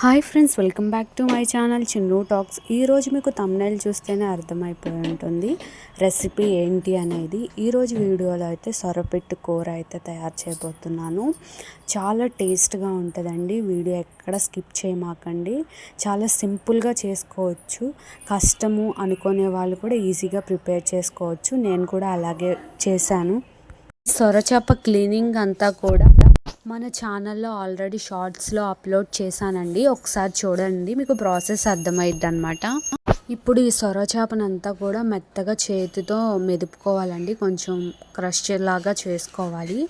Hi friends, welcome back to my channel Chinnu talks. ఈరోజు మీకు thumbnail చూస్తేనే అర్థమైపోయి ఉంటుంది రెసిపీ ఏంటి అనేది. ఈరోజు వీడియోలో అయితే సొరపెట్టు కూర అయితే తయారు చేయబోతున్నాను. చాలా టేస్ట్గా ఉంటుందండి. వీడియో ఎక్కడ స్కిప్ చేయమాకండి. చాలా సింపుల్గా చేసుకోవచ్చు. కష్టము అనుకునే వాళ్ళు కూడా ఈజీగా ప్రిపేర్ చేసుకోవచ్చు. నేను కూడా అలాగే చేశాను. సొరచేప క్లీనింగ్ అంతా కూడా మన ఛానల్లో ఆల్రెడీ షార్ట్స్లో అప్లోడ్ చేశానండి. ఒకసారి చూడండి, మీకు ప్రాసెస్ అర్థమైద్ది అనమాట. ఇప్పుడు ఈ సొరచేపనంతా కూడా మెత్తగా చేతితో మెదుపుకోవాలండి. కొంచెం క్రష్ లాగా చేసుకోవాలి.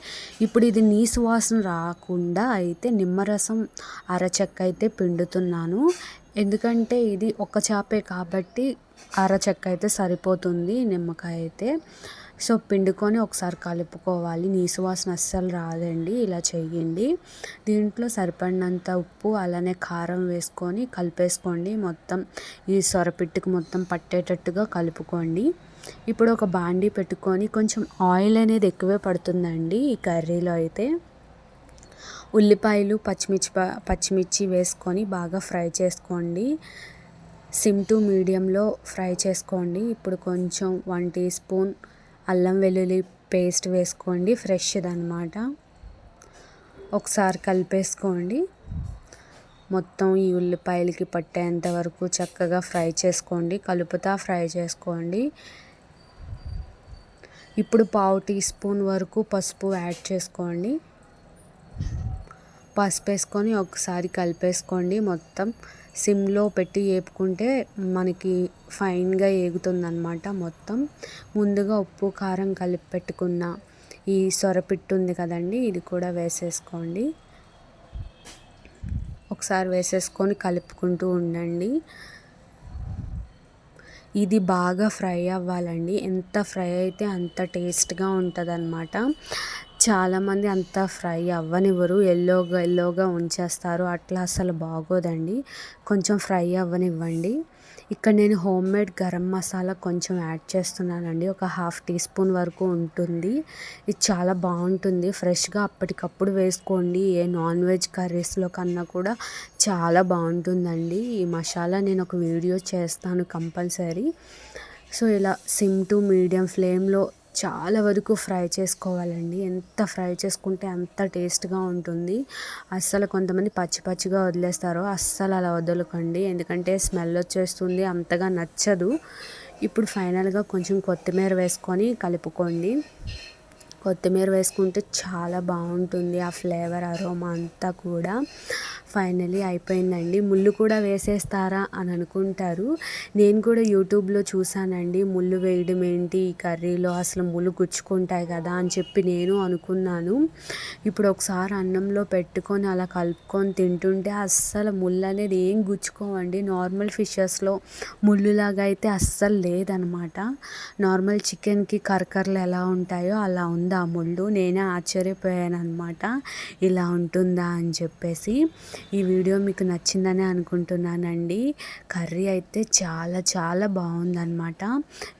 ఇప్పుడు ఇది నీసు వాసన రాకుండా అయితే నిమ్మరసం అరచెక్క అయితే పిండుతున్నాను. ఎందుకంటే ఇది ఒక చేపే కాబట్టి అరచెక్క అయితే సరిపోతుంది, నిమ్మకాయ అయితే. సో పిండుకొని ఒకసారి కలుపుకోవాలి. నీసు వాసన అస్సలు రాదండి. ఇలా చేయండి. దీంట్లో సరిపడినంత ఉప్పు అలానే కారం వేసుకొని కలిపేసుకోండి. మొత్తం ఈ సొరపిట్టుకు మొత్తం పట్టేటట్టుగా కలుపుకోండి. ఇప్పుడు ఒక బాండీ పెట్టుకొని కొంచెం ఆయిల్ అనేది ఎక్కువే పడుతుందండి ఈ కర్రీలో అయితే. ఉల్లిపాయలు పచ్చిమిర్చి వేసుకొని బాగా ఫ్రై చేసుకోండి. సిమ్ టు మీడియంలో ఫ్రై చేసుకోండి. ఇప్పుడు కొంచెం 1 టీ స్పూన్ అల్లం వెల్లుల్లి పేస్ట్ వేసుకోండి, ఫ్రెష్ది అనమాట. ఒకసారి కలిపేసుకోండి. మొత్తం ఈ ఉల్లిపాయలకి పట్టేంత వరకు చక్కగా ఫ్రై చేసుకోండి. కలుపుతా ఫ్రై చేసుకోండి. ఇప్పుడు 1/2 టీ స్పూన్ వరకు పసుపు యాడ్ చేసుకోండి. పసుపు వేసుకొని ఒకసారి కలిపేసుకోండి. మొత్తం సిమ్లో పెట్టి వేపుకుంటే మనకి ఫైన్గా ఏగుతుందన్నమాట. మొత్తం ముందుగా ఉప్పు కారం కలిపి పెట్టుకున్న ఈ సొరపిట్టు ఉంది కదండి, ఇది కూడా వేసేసుకోండి. ఒకసారి వేసేసుకొని కలుపుకుంటూ ఉండండి. ఇది బాగా ఫ్రై అవ్వాలండి. ఎంత ఫ్రై అయితే అంత టేస్ట్గా ఉంటుంది అన్నమాట. చాలామంది అంత ఫ్రై అవ్వనివ్వరు, ఎల్లోగా ఉంచేస్తారు. అట్లా అసలు బాగోదండి. కొంచెం ఫ్రై అవ్వనివ్వండి. ఇక్కడ నేను హోమ్ మేడ్ గరం మసాలా కొంచెం యాడ్ చేస్తున్నానండి. ఒక 1/2 టీ స్పూన్ వరకు ఉంటుంది. ఇది చాలా బాగుంటుంది. ఫ్రెష్గా అప్పటికప్పుడు వేసుకోండి. ఏ నాన్ వెజ్ కర్రీస్లో కన్నా కూడా చాలా బాగుంటుందండి ఈ మసాలా. నేను ఒక వీడియో చేస్తాను కంపల్సరీ. సో ఇలా సిమ్ టు మీడియం ఫ్లేమ్లో చాలా వరకు ఫ్రై చేసుకోవాలండి. ఎంత ఫ్రై చేసుకుంటే అంత టేస్ట్గా ఉంటుంది. అస్సలు కొంతమంది పచ్చిగా వదిలేస్తారు. అస్సలు అలా వదలకండి, ఎందుకంటే స్మెల్ వచ్చేస్తుంది, అంతగా నచ్చదు. ఇప్పుడు ఫైనల్గా కొంచెం కొత్తిమీర వేసుకొని కలుపుకోండి. కొత్తిమీర వేసుకుంటే చాలా బాగుంటుంది. ఆ ఫ్లేవర్ అరోమా అంతా కూడా. ఫైనలీ అయిపోయిందండి. ముళ్ళు కూడా వేసేస్తారా అని అనుకుంటారు. నేను కూడా యూట్యూబ్లో చూసానండి, ముళ్ళు వేయడం ఏంటి ఈ కర్రీలో, అసలు ముళ్ళు గుచ్చుకుంటాయి కదా అని చెప్పి నేను అనుకున్నాను. ఇప్పుడు ఒకసారి అన్నంలో పెట్టుకొని అలా కలుపుకొని తింటుంటే అస్సలు ముళ్ళు అనేది ఏం గుచ్చుకోవండి. నార్మల్ ఫిషెస్లో ముళ్ళులాగా అయితే అస్సలు లేదనమాట. నార్మల్ చికెన్కి కరకరలు ఎలా ఉంటాయో అలా ఉంది ఆ ముళ్ళు. నేనే ఆశ్చర్యపోయాను అనమాట, ఇలా ఉంటుందా అని చెప్పేసి. ఈ వీడియో మీకు నచ్చిందని అనుకుంటున్నానండి. కర్రీ అయితే చాలా బాగుందన్నమాట.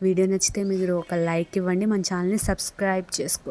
వీడియో నచ్చితే మీరు ఒక లైక్ ఇవ్వండి. మన ఛానల్ని సబ్స్క్రైబ్ చేసుకోండి.